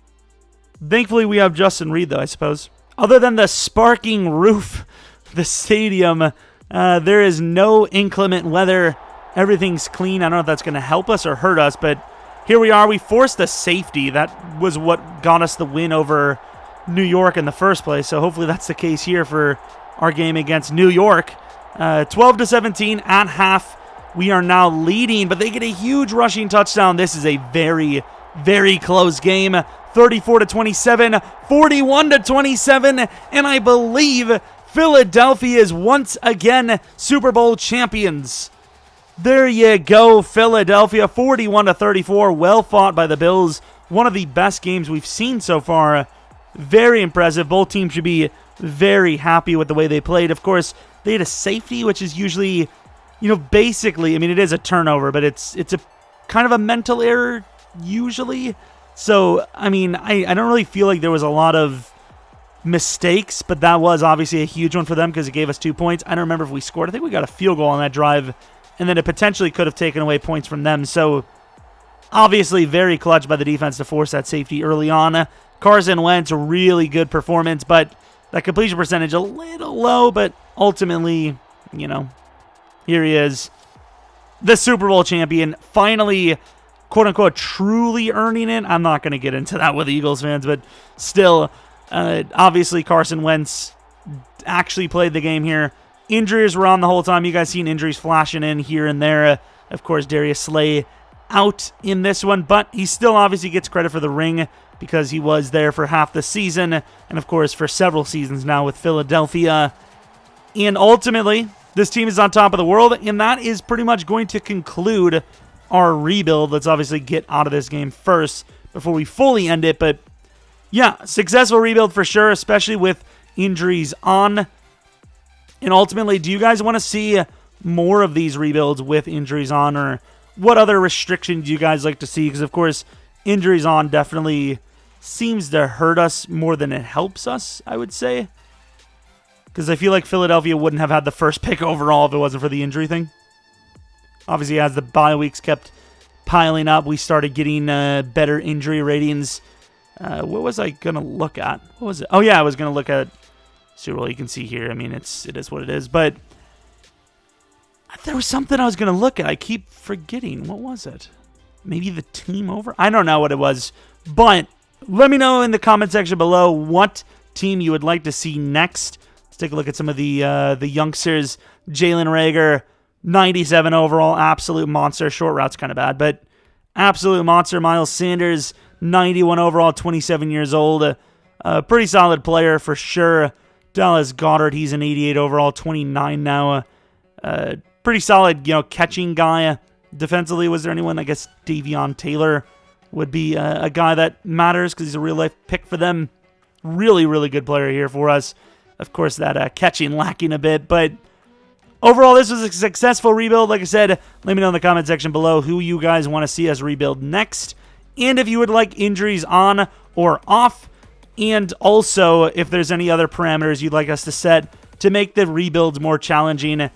Thankfully, we have Justin Reed, though, I suppose. Other than the sparking roof, the stadium, there is no inclement weather. Everything's clean. I don't know if that's going to help us or hurt us, but here we are. We forced a safety. That was what got us the win over New York in the first place, so hopefully that's the case here for our game against New York. 12-17 at half. We are now leading, but they get a huge rushing touchdown. This is a very, very close game. 34-27, 41-27, and I believe Philadelphia is once again Super Bowl champions. There you go, Philadelphia, 41-34, well fought by the Bills. One of the best games we've seen so far. Very impressive. Both teams should be very happy with the way they played. Of course, they had a safety, which is usually, basically, I mean, it is a turnover, but it's a kind of a mental error usually. So, I mean, I don't really feel like there was a lot of mistakes, but that was obviously a huge one for them because it gave us 2 points. I don't remember if we scored. I think we got a field goal on that drive, and then it potentially could have taken away points from them. So, obviously, very clutch by the defense to force that safety early on. Carson Wentz, really good performance, but that completion percentage a little low, but ultimately, here he is, the Super Bowl champion, finally, quote-unquote, truly earning it. I'm not going to get into that with Eagles fans, but still, obviously, Carson Wentz actually played the game here. Injuries were on the whole time. You guys seen injuries flashing in here and there. Of course, Darius Slay out in this one, but he still obviously gets credit for the ring because he was there for half the season, and of course for several seasons now with Philadelphia. And ultimately, this team is on top of the world, and that is pretty much going to conclude our rebuild. Let's obviously get out of this game first before we fully end it, but yeah, successful rebuild for sure, especially with injuries on. And ultimately, do you guys want to see more of these rebuilds with injuries on, or what other restrictions do you guys like to see? Because, of course, injuries on definitely seems to hurt us more than it helps us, I would say. Because I feel like Philadelphia wouldn't have had the first pick overall if it wasn't for the injury thing. Obviously, as the bye weeks kept piling up, we started getting better injury ratings. What was I going to look at? What was it? Oh, yeah, I was going to look at Super Bowl. You can see here. I mean, it is what it is. But there was something I was going to look at. I keep forgetting. What was it? Maybe the team over? I don't know what it was. But let me know in the comment section below what team you would like to see next. Let's take a look at some of the youngsters. Jalen Reagor, 97 overall, absolute monster. Short route's kind of bad, but absolute monster. Miles Sanders, 91 overall, 27 years old. Pretty solid player for sure. Dallas Goddard, he's an 88 overall, 29 now. Pretty solid, catching guy. Defensively, was there anyone? I guess Davion Taylor would be a guy that matters because he's a real-life pick for them. Really, really good player here for us. Of course, that catching lacking a bit, but overall, this was a successful rebuild. Like I said, let me know in the comment section below who you guys want to see us rebuild next, and if you would like injuries on or off, and also if there's any other parameters you'd like us to set to make the rebuilds more challenging.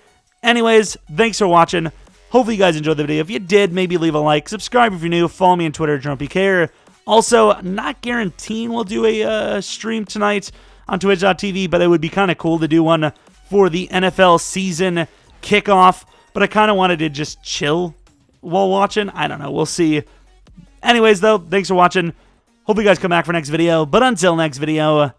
Anyways, thanks for watching. Hopefully you guys enjoyed the video. If you did, maybe leave a like. Subscribe if you're new. Follow me on Twitter, Jeromepkr. Also, not guaranteeing we'll do a stream tonight on twitch.tv, but it would be kind of cool to do one for the NFL season kickoff. But I kind of wanted to just chill while watching. I don't know. We'll see. Anyways, though, thanks for watching. Hope you guys come back for next video. But until next video,